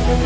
Hai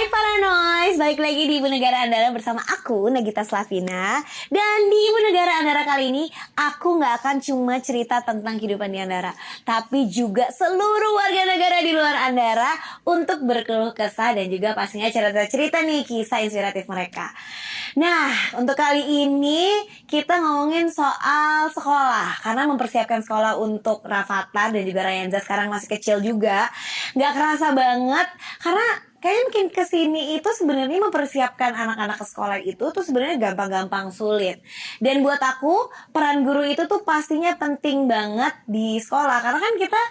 Paranoid, balik lagi di Ibu Negara Andara bersama aku, Nagita Slavina. Dan di Ibu Negara Andara kali ini, aku gak akan cuma cerita tentang kehidupan di Andara, tapi juga seluruh warga negara di luar Andara untuk berkeluh kesah dan juga pastinya cerita-cerita nih kisah inspiratif mereka. Nah, untuk kali ini kita ngomongin soal sekolah. Karena mempersiapkan sekolah untuk Rafathar dan juga Rayanza sekarang masih kecil juga, gak kerasa banget karena kayaknya makin kesini itu sebenarnya mempersiapkan anak-anak ke sekolah itu tuh sebenarnya gampang-gampang sulit. Dan buat aku peran guru itu tuh pastinya penting banget di sekolah. Karena kan kita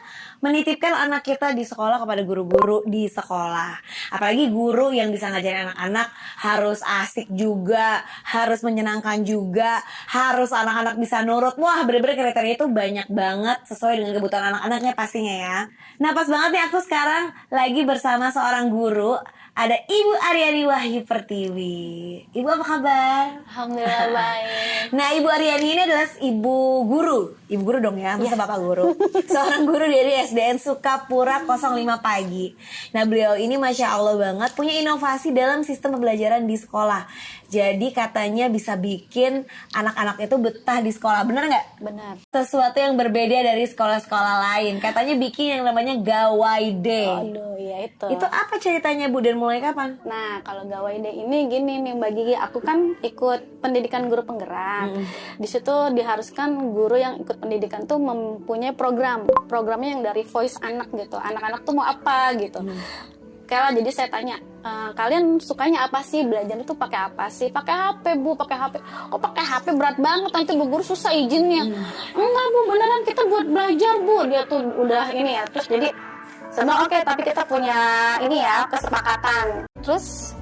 menitipkan anak kita di sekolah kepada guru-guru di sekolah. Apalagi guru yang bisa ngajarin anak-anak harus asik juga, harus menyenangkan juga, harus anak-anak bisa nurut. Wah, bener-bener kriteria itu banyak banget sesuai dengan kebutuhan anak-anaknya pastinya ya. Nah, pas banget nih aku sekarang lagi bersama seorang guru. Ada Ibu Aryani Wahyu Pertiwi. Ibu apa kabar? Alhamdulillah baik. Nah, Ibu Aryani ini adalah ibu guru. Ibu guru dong ya, masa bapak guru. Seorang guru dari SDN Sukapura 05 Pagi. Nah, beliau ini Masya Allah banget punya inovasi dalam sistem pembelajaran di sekolah. Jadi katanya bisa bikin anak-anak itu betah di sekolah. Bener nggak? Benar. Sesuatu yang berbeda dari sekolah-sekolah lain. Katanya bikin yang namanya Gawai Day. Aduh, ya itu. Itu apa ceritanya Bu dan mulai kapan? Nah, kalau Gawai Day ini gini nih Mbak Gigi, aku kan ikut pendidikan guru penggerak. Di situ diharuskan guru yang ikut pendidikan tuh mempunyai programnya yang dari voice anak gitu. Anak-anak tuh mau apa gitu. Kayak jadi saya tanya, kalian sukanya apa sih, belajar itu pakai apa sih? Pakai HP Bu, pakai HP. Oh pakai HP berat banget, nanti Bu guru susah izinnya. Enggak Bu, beneran kita buat belajar Bu. Dia tuh udah ini ya. Terus jadi sama oke, tapi kita punya ini ya kesepakatan. Terus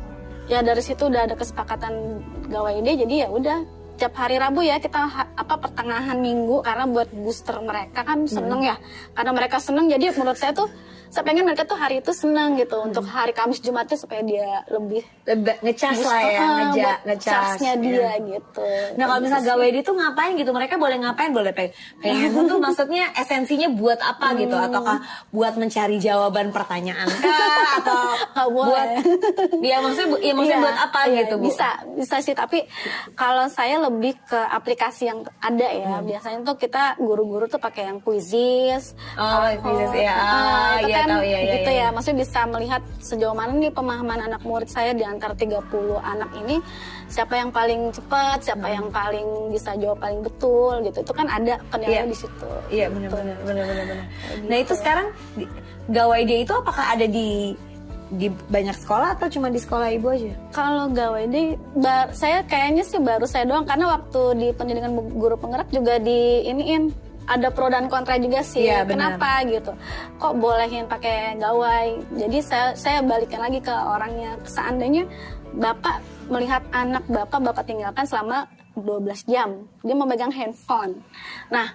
ya dari situ udah ada kesepakatan Gawai Day, jadi ya udah tiap hari Rabu ya kita pertengahan minggu, karena buat booster mereka kan seneng ya, karena mereka seneng. Jadi menurut saya tuh saya pengen mereka tuh hari itu seneng gitu. Untuk hari Kamis Jumatnya supaya dia lebih ngecas lah ya, ngecasnya dia gitu. Nah, kalau misalnya Gawai Day itu ngapain gitu? Mereka boleh ngapain? Boleh pengen tuh maksudnya esensinya buat apa gitu? Ataukah buat mencari jawaban pertanyaan kah? Atau buat ya maksudnya buat apa gitu Bu? Bisa sih, tapi kalau saya lebih ke aplikasi yang ada ya. Biasanya tuh kita guru-guru tuh pakai yang Quizizz. Quizizz ya. Itu kan gitu ya. Maksudnya bisa melihat sejauh mana nih pemahaman anak murid saya di antara 30 anak ini, siapa yang paling cepat, siapa yang paling bisa jawab paling betul gitu. Itu kan ada penilaian di situ. Iya, benar. Nah, itu sekarang Gawai Day itu apakah ada di banyak sekolah atau cuma di sekolah Ibu aja? Kalau Gawai Day, saya kayaknya sih baru saya doang, karena waktu di pendidikan guru penggerak juga di iniin. Ada pro dan kontra juga sih. Ya, kenapa gitu? Kok bolehin pakai gawai? Jadi saya balikan lagi ke orangnya. Seandainya Bapak melihat anak Bapak tinggalkan selama 12 jam. Dia memegang handphone. Nah,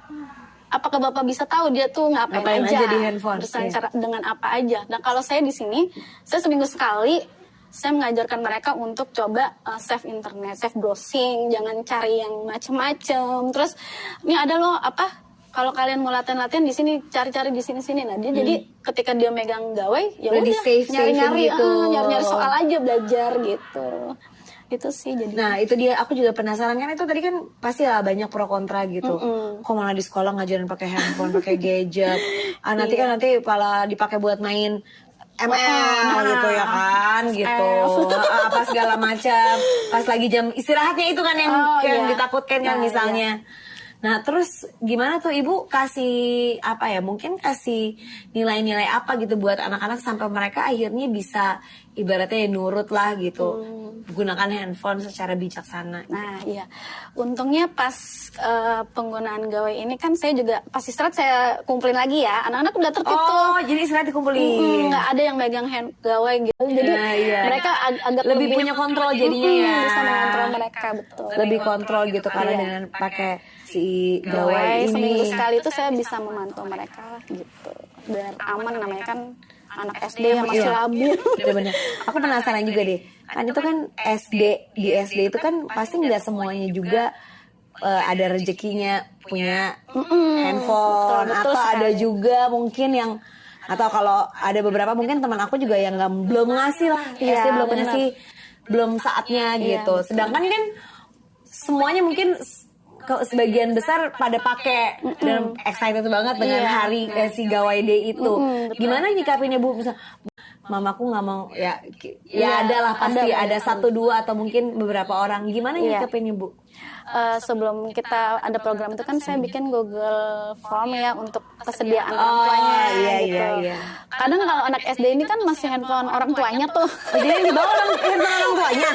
apakah Bapak bisa tahu dia tuh ngapain aja di handphone? Bersecara dengan apa aja. Nah, kalau saya di sini, saya seminggu sekali saya mengajarkan mereka untuk coba save internet, save browsing, jangan cari yang macem-macem. Terus ini ada loh kalau kalian mau latihan di sini, cari-cari di sini-sini. Nah, dia jadi ketika dia megang gawai, ya udah nyari-nyari gitu. Nyari-nyari soal aja, belajar gitu. Itu sih jadi. Nah, itu dia, aku juga penasaran kan, itu tadi kan pasti lah banyak pro kontra gitu. Kok malah di sekolah ngajarin pakai handphone, pakai gadget. Nanti kan malah dipakai buat main ML gitu ya kan gitu. Apa segala macam. Pas lagi jam istirahatnya itu kan yang ditakutkan kan misalnya. Nah, terus gimana tuh Ibu kasih apa ya? Mungkin kasih nilai-nilai apa gitu buat anak-anak sampai mereka akhirnya bisa ibaratnya nurut lah gitu. Gunakan handphone secara bijaksana. Nah, iya. Untungnya pas penggunaan gawai ini kan saya juga pas istirahat saya kumpulin lagi ya. Anak-anak udah tertib tuh. Oh, jadi istirahat dikumpulin. Nggak ada yang megang gawai gitu. Jadi mereka agak lebih punya kontrol jadinya ya. Bisa mengontrol mereka, betul. Lebih kontrol gitu karena dengan pakai si gawai seminggu ini. sekali itu saya bisa memantau mereka lah gitu. Biar aman, namanya kan anak SD yang masih labil. Bener-bener. Aku penasaran juga deh. Kan itu kan SD, di SD itu kan pasti nggak semuanya juga ada rezekinya punya handphone, betul atau ada sekali. juga mungkin yang, atau kalau ada beberapa mungkin teman aku juga yang belum ngasih lah, Iya, SD belum bener. ngasih, belum saatnya gitu. betul. Sedangkan kan semuanya mungkin sebagian besar pada pakai dan excited banget dengan Iya. hari si Gawai Day itu. Gimana nyikapinnya Bu? Misal mamaku nggak mau ya, Iya, ada lah pasti ada. ada satu dua atau mungkin beberapa orang. Gimana Iya. nyikapinnya Bu? Sebelum kita ada program itu kan saya bikin Google Form ya untuk kesediaan orang Oh, tuanya iya, gitu. iya. Kadang kalau anak SD ini kan masih handphone orang tuanya tuh. Jadi yang dibawa handphone orang tuanya.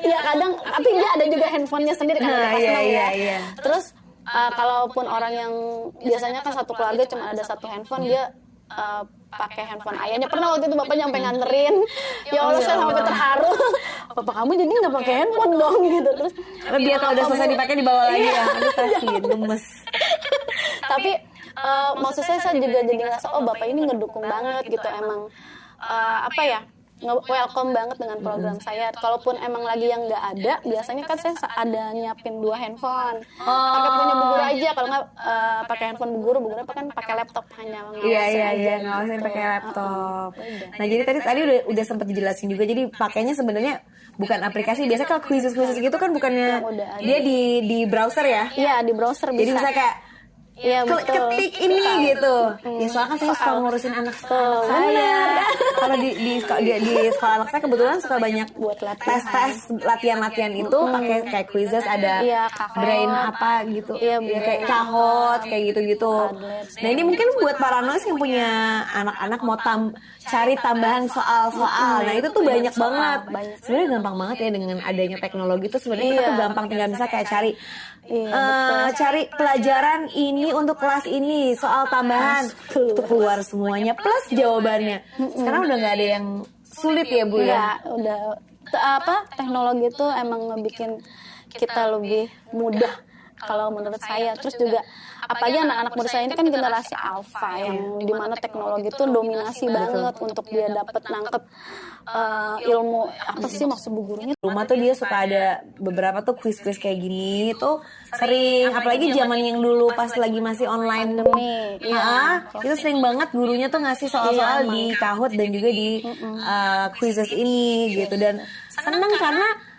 Iya kadang, tapi dia ada juga handphonenya sendiri kan. Nah, pas iya, seneng ya. iya. Terus kalaupun orang yang biasanya kan satu keluarga cuma ada satu handphone, dia pakai handphone ayahnya. Pernah waktu itu bapaknya sampai nganterin. Ya Allah, saya sampai terharu. Papa kamu jadi nggak pakai handphone dong gitu. Terus Karena dia kalau udah selesai dipakai dibawa lagi ya. Aduh kasihin, gemes. tapi maksud saya juga jadi ngerasa oh bapak ini ngedukung banget gitu, emang apa ya, welcome banget dengan program saya. Kalaupun emang lagi yang nggak ada, biasanya kan saya ada nyiapin 2 handphone. Pakai punya Bu Guru aja, kalau nggak pakai handphone Bu Guru apa kan pakai laptop hanya Iya, ngawasin pakai laptop. Nah, jadi tadi udah sempat dijelasin juga. Jadi pakainya sebenarnya bukan aplikasi. Biasanya kalau quiz gitu kan bukannya Yang udah ada. dia di browser ya. Iya, di browser bisa. Jadi bisa kayak Iya, betul. ketik ini gitu. Ya soalnya kan saya suka ngurusin anak saya. Kalau di sekolah anak saya kebetulan suka banyak Buat latihan. tes latihan itu pakai kayak quizzes, ada Iya, kahot. brain apa gitu. Iya, Ya, kayak kahot kayak gitu-gitu. Nah, ini mungkin buat para noise yang punya anak-anak mau cari tambahan soal-soal. Nah, itu tuh banyak banget. Sebenarnya gampang banget ya dengan adanya teknologi tuh sebenarnya kita tuh gampang, tinggal bisa kayak cari cari pelajaran ini untuk kelas ini, soal tambahan tuh keluar semuanya plus jawabannya. Sekarang udah nggak ada yang sulit ya Bu ya. Iya, udah teknologi itu emang ngebikin kita lebih mudah kalau menurut saya. Terus juga apalagi anak-anak muda saya ini kan generasi alpha yang dimana teknologi itu dominasi banget untuk dia dapat nangkep ilmu apa sih maksud Bu Gurunya. Rumah tuh dia suka ada beberapa tuh kuis-kuis kayak gini tuh sering, apalagi zaman yang dulu pas lagi masih online itu sering banget gurunya tuh ngasih soal-soal di Kahoot dan juga di quizzes ini gitu. Dan seneng karena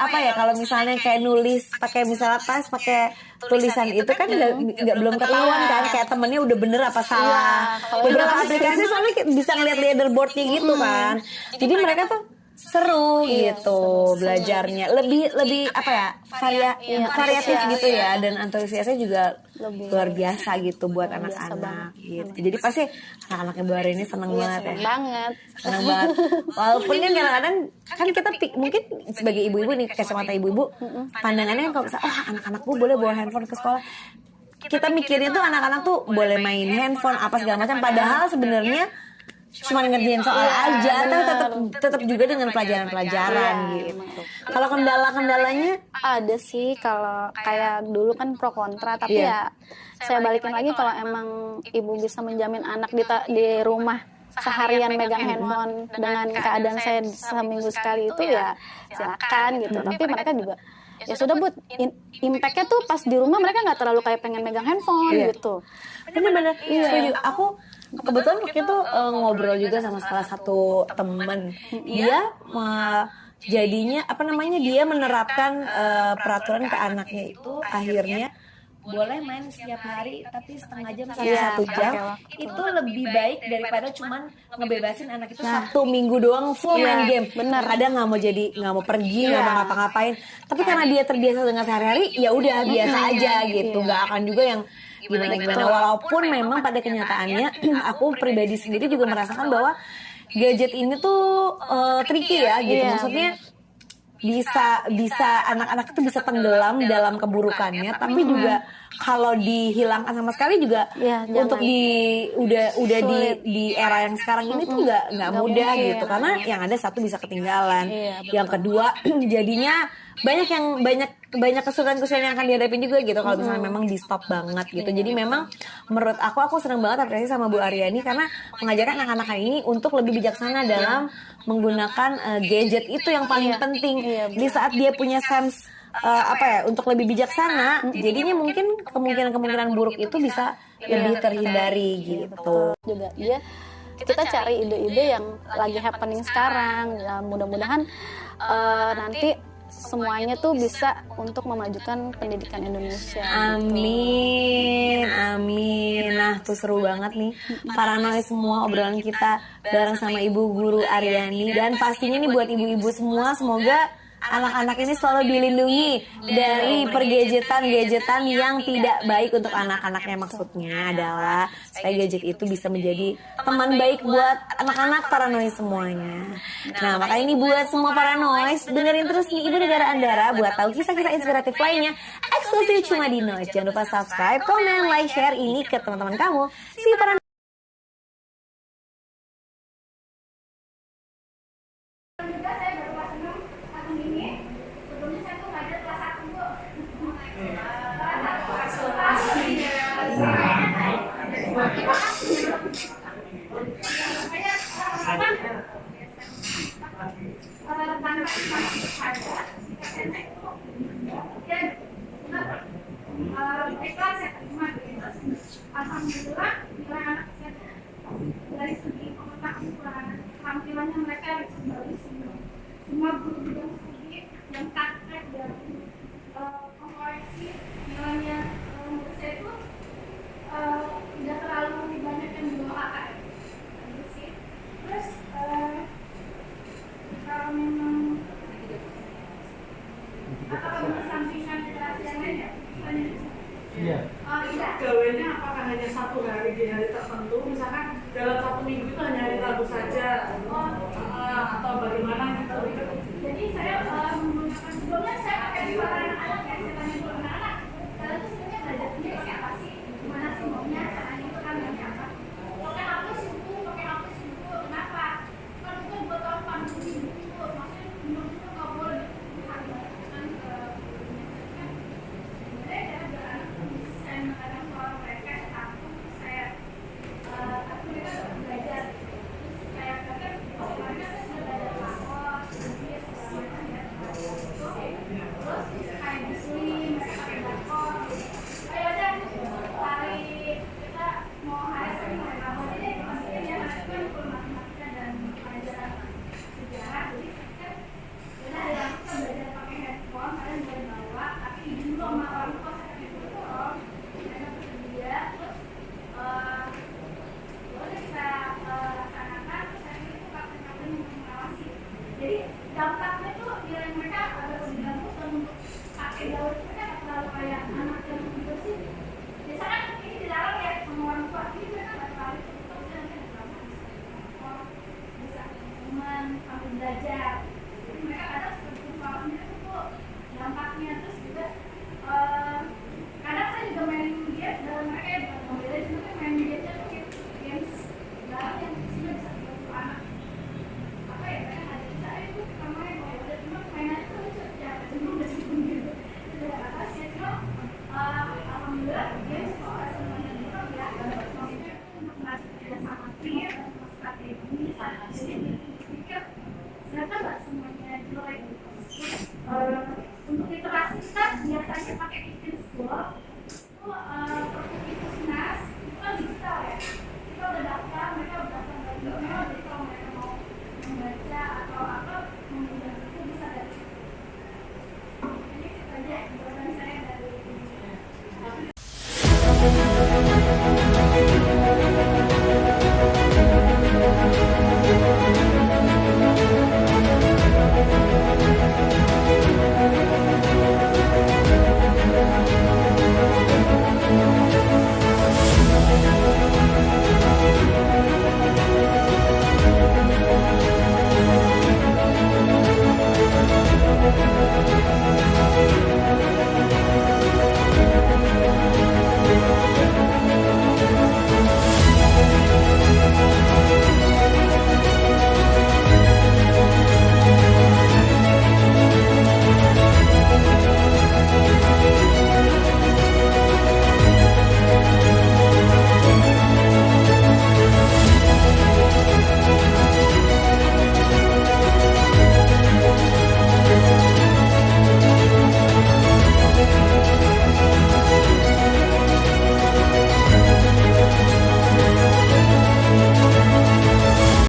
apa ya, kalau misalnya kayak nulis pakai misalnya tas pakai tulisan itu kan nggak belum ketahuan kan kayak temennya udah bener apa salah. Beberapa aplikasi soalnya bisa ngeliat leaderboardnya gitu kan. Jadi mereka tuh seru gitu belajarnya, lebih apa ya, variatif gitu ya, dan antusiasnya juga luar biasa gitu buat anak-anak gitu. Jadi pasti anak-anaknya baru ini seneng banget ya. Seneng banget. Walaupun kan kadang-kadang kan kita mungkin sebagai ibu-ibu nih, kacamata ibu-ibu, pandangannya kalau misalnya anak-anakku boleh bawa handphone ke sekolah, kita mikirnya tuh anak-anak tuh boleh main handphone apa segala macam, padahal sebenarnya cuma ngerjain soal aja, tapi tetap juga dengan pelajaran-pelajaran gitu. Kalau kendala-kendalanya ada sih, kalau kayak dulu kan pro kontra, tapi ya saya balikin lagi, kalau emang ibu bisa menjamin anak di rumah seharian megang handphone dengan keadaan saya seminggu sekali itu ya silakan gitu. Tapi mereka juga ya sudah buat impactnya tuh pas di rumah mereka nggak terlalu kayak pengen megang handphone gitu. Bener-bener setuju. Aku kebetulan waktu itu ngobrol juga sama salah satu teman. Dia jadinya dia menerapkan peraturan ke anaknya itu akhirnya boleh main setiap hari tapi setengah jam sampai 1 jam. Itu lebih baik daripada cuman ngebebasin anak itu 1 minggu doang full main game. Bener. Kadang nggak mau pergi, nggak mau ngapa-ngapain. Tapi karena dia terbiasa dengan sehari-hari, ya udah biasa aja gitu. Nggak akan juga yang gimana. Walaupun memang pada kenyataannya aku pribadi sendiri juga merasakan bahwa gadget ini tuh tricky ya gitu. Maksudnya bisa anak-anak itu bisa tenggelam dalam keburukannya, tapi juga kalau dihilangkan sama sekali juga Ya, untuk udah di era yang sekarang ini tuh nggak mudah gitu, karena yang ada satu bisa ketinggalan, yang kedua jadinya banyak kesulitan-kesulitan yang akan dihadapin juga gitu kalau misalnya memang di stop banget gitu. Jadi memang menurut aku senang banget apresiasi sama Bu Aryani karena mengajarkan anak-anak ini untuk lebih bijaksana dalam menggunakan gadget itu yang paling penting. Di saat dia punya sense untuk lebih bijaksana, jadinya mungkin kemungkinan buruk itu bisa lebih terhindari gitu. Juga kita cari ide-ide yang lagi happening sekarang, ya mudah-mudahan nanti semuanya tuh bisa untuk memajukan pendidikan Indonesia. Amin, amin. Nah, tuh seru banget nih Paranoid semua obrolan kita bareng sama Ibu Guru Aryani, dan pastinya nih buat ibu-ibu semua, semoga anak-anak ini selalu dilindungi dari pergadgetan yang tidak baik untuk anak-anaknya. Maksudnya adalah supaya gadget itu bisa menjadi teman baik buat anak-anak Paranoid semuanya. Nah, makanya ini buat semua Paranoid, dengerin terus nih Ibu Negara Andara buat tahu kisah-kisah inspiratif lainnya eksklusif cuma di Noise. Jangan lupa subscribe, komen, like, share ini ke teman-teman kamu. See you Paranoid. Alhamdulillah nilai anak dari segi tampilannya mereka bagus semua guru studi yang praktek dan koreksi nilainya menurut saya itu tidak terlalu banyak yang di bawah KKM gitu sih. Terus kalau memang apakah benar sampingan literasi yang lain ya? Iya. Gawainya apakah hanya satu hari di hari tertentu, misalkan dalam satu minggu itu hanya hari Rabu saja, atau bagaimana gitu? Jadi saya menggunakan sebelumnya saya pakai suara anak-anak ya, saya tanya dulu anak-anak. Lalu itu sebenarnya belajar sendiri siapa sih?